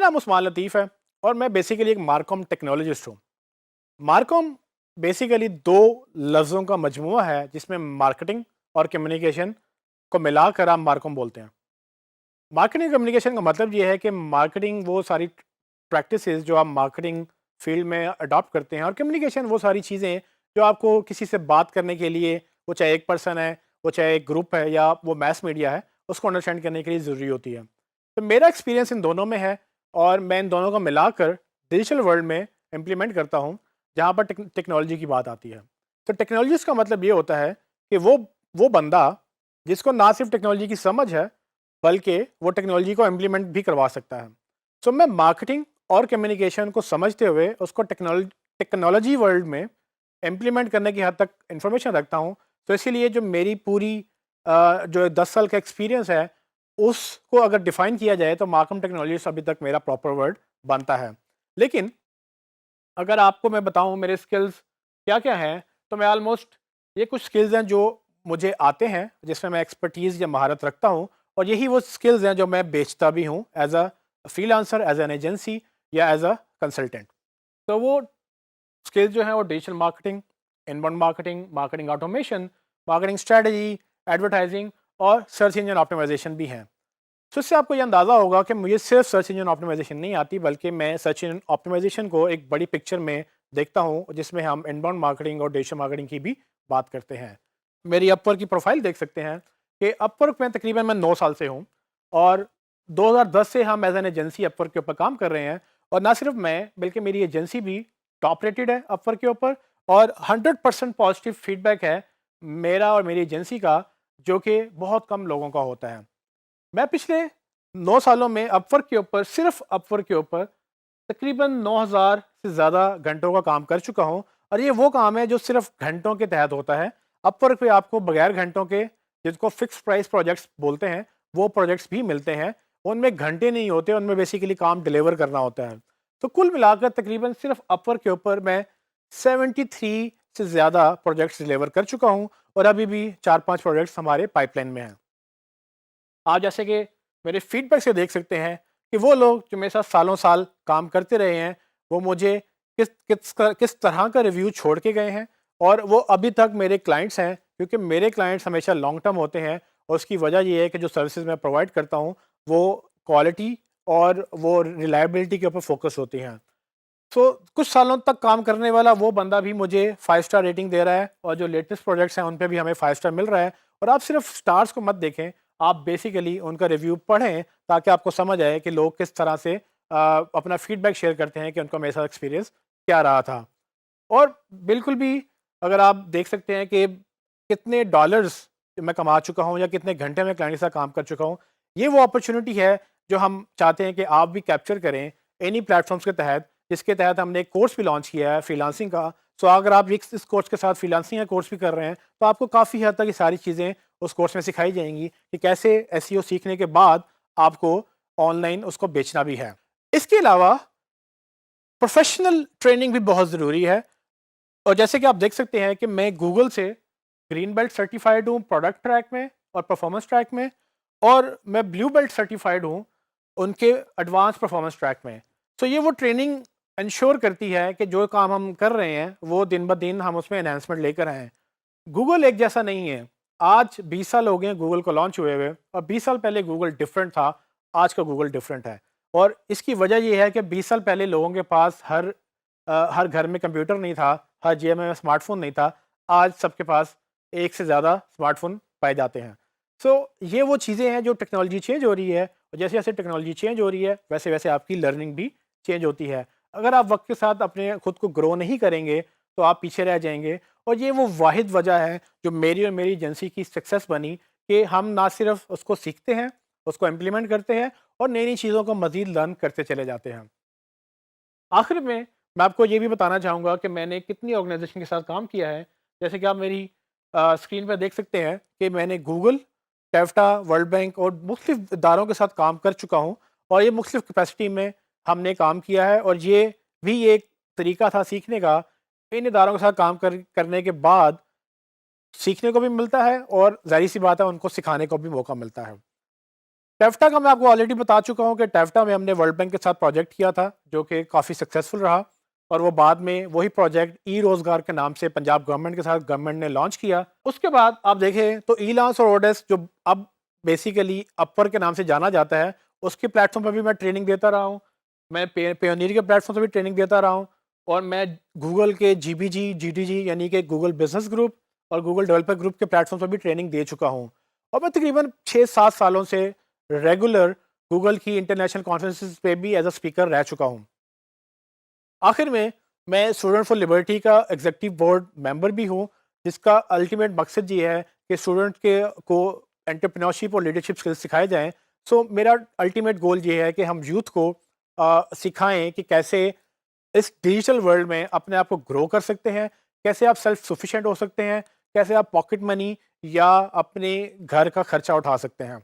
नाम उस्मान लतीफ़ है और मैं बेसिकली एक मार्कॉम टेक्नोलॉजिस्ट हूँ। मार्कॉम बेसिकली 2 लफ्ज़ों का मजमूआ है जिसमें मार्केटिंग और कम्युनिकेशन को मिलाकर आप मार्कॉम बोलते हैं। मार्केटिंग कम्युनिकेशन का मतलब ये है कि मार्केटिंग वो सारी प्रैक्टिसेस जो आप मार्केटिंग फील्ड में अडॉप्ट करते हैं और कम्युनिकेशन वो सारी चीज़ें जो आपको किसी से बात करने के लिए, वो चाहे एक पर्सन है, वो चाहे एक ग्रुप है या वो मैस मीडिया है, उसको अंडरस्टैंड करने के लिए ज़रूरी होती है। तो मेरा एक्सपीरियंस इन दोनों में है और मैं इन दोनों को मिलाकर डिजिटल वर्ल्ड में इम्प्लीमेंट करता हूँ, जहाँ पर टेक्नोलॉजी की बात आती है। तो टेक्नोलॉजिस्ट का मतलब ये होता है कि वो बंदा जिसको ना सिर्फ टेक्नोलॉजी की समझ है, बल्कि वो टेक्नोलॉजी को इम्प्लीमेंट भी करवा सकता है। सो मैं मार्केटिंग और कम्युनिकेशन को समझते हुए उसको टेक्नोलॉजी वर्ल्ड में इम्प्लीमेंट करने की हद तक इंफॉर्मेशन रखता हूँ। तो इसीलिए जो मेरी पूरी जो 10 साल का एक्सपीरियंस है, उसको अगर डिफाइन किया जाए तो मार्कम टेक्नोलॉजिस्ट अभी तक मेरा प्रॉपर वर्ड बनता है। लेकिन अगर आपको मैं बताऊँ मेरे स्किल्स क्या-क्या हैं, तो मैं ऑलमोस्ट ये कुछ स्किल्स हैं जो मुझे आते हैं, जिसमें मैं एक्सपर्टीज़ या महारत रखता हूँ और यही वो स्किल्स हैं जो मैं बेचता भी हूँ as a freelancer, as an agency या एज़ अ कंसल्टेंट। तो वो स्किल्स जो हैं वो digital marketing, inbound marketing, marketing automation, marketing strategy, advertising और सर्च इंजन ऑप्टिमाइज़ेशन भी हैं। तो इससे आपको ये अंदाज़ा होगा कि मुझे सिर्फ सर्च इंजन ऑप्टिमाइज़ेशन नहीं आती, बल्कि मैं सर्च इंजन ऑप्टिमाइज़ेशन को एक बड़ी पिक्चर में देखता हूँ, जिसमें हम इनबाउंड मार्केटिंग और डिजिटल मार्केटिंग की भी बात करते हैं। मेरी अपवर्क की प्रोफ़ाइल देख सकते हैं कि अपवर्क में तकरीबन मैं 9 साल से हूँ और 2010 से हम एज़ एन एजेंसी अपवर्क के ऊपर काम कर रहे हैं और ना सिर्फ मैं, बल्कि मेरी एजेंसी भी टॉप रेटेड है अपवर्क के ऊपर और 100% पॉजिटिव फीडबैक है मेरा और मेरी एजेंसी का, जो कि बहुत कम लोगों का होता है। मैं पिछले 9 सालों में अपवर्क के ऊपर, सिर्फ अपवर्क के ऊपर तकरीबन 9000 से ज़्यादा घंटों का काम कर चुका हूँ और ये वो काम है जो सिर्फ घंटों के तहत होता है। अपवर्क पे आपको बगैर घंटों के, जिसको फिक्स प्राइस प्रोजेक्ट्स बोलते हैं, वो प्रोजेक्ट्स भी मिलते हैं। उनमें घंटे नहीं होते, उनमें बेसिकली काम डिलीवर करना होता है। तो कुल मिलाकर तकरीबन सिर्फ अपवर्क के ऊपर मैं 73 से ज़्यादा प्रोजेक्ट्स डिलीवर कर चुका हूँ और अभी भी 4-5 प्रोजेक्ट्स हमारे पाइपलाइन में हैं। आप जैसे कि मेरे फीडबैक से देख सकते हैं कि वो लोग जो मेरे साथ सालों साल काम करते रहे हैं, वो मुझे किस तरह का रिव्यू छोड़ के गए हैं और वो अभी तक मेरे क्लाइंट्स हैं, क्योंकि मेरे क्लाइंट्स हमेशा लॉन्ग टर्म होते हैं और उसकी वजह ये है कि जो सर्विसेज मैं प्रोवाइड करता हूँ, वो क्वालिटी और वो रिलायबिलिटी के ऊपर फोकस होती हैं। सो कुछ सालों तक काम करने वाला वो बंदा भी मुझे 5 स्टार रेटिंग दे रहा है और जो लेटेस्ट प्रोजेक्ट्स हैं उन पे भी हमें 5 स्टार मिल रहा है। और आप सिर्फ स्टार्स को मत देखें, आप बेसिकली उनका रिव्यू पढ़ें ताकि आपको समझ आए कि लोग किस तरह से अपना फीडबैक शेयर करते हैं कि उनका मेरे साथ एक्सपीरियंस क्या रहा था। और बिल्कुल भी अगर आप देख सकते हैं कि कितने डॉलर्स मैं कमा चुका हूँ या कितने घंटे मैं क्लाइंट के साथ काम कर चुका हूँ, ये वो अपॉर्चुनिटी है जो हम चाहते हैं कि आप भी कैप्चर करें इन्हीं प्लेटफॉर्म्स के तहत, जिसके तहत हमने एक कोर्स भी लॉन्च किया है फ्रीलांसिंग का। सो अगर आप इस कोर्स के साथ फ्रीलांसिंग का कोर्स भी कर रहे हैं, तो आपको काफ़ी हद तक ये सारी चीज़ें उस कोर्स में सिखाई जाएंगी कि कैसे एसईओ सीखने के बाद आपको ऑनलाइन उसको बेचना भी है। इसके अलावा प्रोफेशनल ट्रेनिंग भी बहुत ज़रूरी है और जैसे कि आप देख सकते हैं कि मैं गूगल से ग्रीन बेल्ट सर्टिफाइड हूँ प्रोडक्ट ट्रैक में और परफॉर्मेंस ट्रैक में, और मैं ब्लू बेल्ट सर्टिफाइड हूँ उनके एडवांस परफॉर्मेंस ट्रैक में। तो ये वो ट्रेनिंग इंश्योर करती है कि जो काम हम कर रहे हैं वो दिन ब दिन हम उसमें एनहांसमेंट लेकर आएँ। गूगल एक जैसा नहीं है। आज 20 साल हो गए हैं गूगल को लॉन्च हुए हुए और 20 साल पहले गूगल डिफरेंट था, आज का गूगल डिफरेंट है। और इसकी वजह ये है कि 20 साल पहले लोगों के पास हर घर में कंप्यूटर नहीं था, हर जेब में स्मार्टफ़ोन नहीं था। आज सबके पास एक से ज़्यादा स्मार्टफ़ोन पाए जाते हैं। सो ये वो चीज़ें हैं जो टेक्नोलॉजी चेंज हो रही है और जैसे-जैसे टेक्नोलॉजी चेंज हो रही है, वैसे-वैसे आपकी लर्निंग भी चेंज होती है। अगर आप वक़्त के साथ अपने खुद को ग्रो नहीं करेंगे, तो आप पीछे रह जाएँगे। और ये वो वाहिद वजह है जो मेरी और मेरी एजेंसी की सक्सेस बनी कि हम ना सिर्फ उसको सीखते हैं, उसको इम्प्लीमेंट करते हैं और नई-नई चीज़ों को मज़ीद लर्न करते चले जाते हैं। आखिर में मैं आपको ये भी बताना चाहूँगा कि मैंने कितनी ऑर्गेनाइज़ेशन के साथ काम किया है। जैसे कि आप मेरी स्क्रीन पे देख सकते हैं कि मैंने गूगल, टेफ्टा, वर्ल्ड बैंक और मुख्तलिफ इदारों के साथ काम कर चुका हूँ और ये मुख्तलिफ कैपेसिटी में हमने काम किया है और ये भी एक तरीका था सीखने का। इन इदारों के साथ काम करने के बाद सीखने को भी मिलता है और ज़ाहिर-सी बात है उनको सिखाने को भी मौका मिलता है। टेफ्टा का मैं आपको ऑलरेडी बता चुका हूँ कि टेफ्टा में हमने वर्ल्ड बैंक के साथ प्रोजेक्ट किया था जो कि काफ़ी सक्सेसफुल रहा, और वो बाद में वही प्रोजेक्ट ई रोज़गार के नाम से पंजाब गवर्नमेंट के साथ गवर्नमेंट ने लॉन्च किया। उसके बाद आप देखें तो ई लांस और ओडेस जो अब बेसिकली अपवर के नाम से जाना जाता है, उसके प्लेटफॉर्म पर भी मैं ट्रेनिंग देता रहा हूँ। मैं पेयोनियर के प्लेटफॉर्म पर भी ट्रेनिंग देता रहा हूँ, और मैं गूगल के जीबीजी जीडीजी यानी कि गूगल बिजनेस ग्रुप और गूगल डेवलपर ग्रुप के प्लेटफॉर्म पर भी ट्रेनिंग दे चुका हूँ। और मैं तकरीबन 6-7 सालों से रेगुलर गूगल की इंटरनेशनल कॉन्फ्रेंसेस पे भी एज अ स्पीकर रह चुका हूँ। आखिर में मैं स्टूडेंट फॉर लिबर्टी का एग्जीक्यूटिव बोर्ड मेंबर भी हूँ, जिसका अल्टीमेट मकसद ये है कि स्टूडेंट के को एंटरप्रेन्योरशिप और लीडरशिप स्किल्स सिखाए जाएं। सो मेरा अल्टीमेट गोल ये है कि हम यूथ को सिखाएं कि कैसे इस डिजिटल वर्ल्ड में अपने आप को ग्रो कर सकते हैं, कैसे आप सेल्फ सफिशिएंट हो सकते हैं, कैसे आप पॉकेट मनी या अपने घर का खर्चा उठा सकते हैं।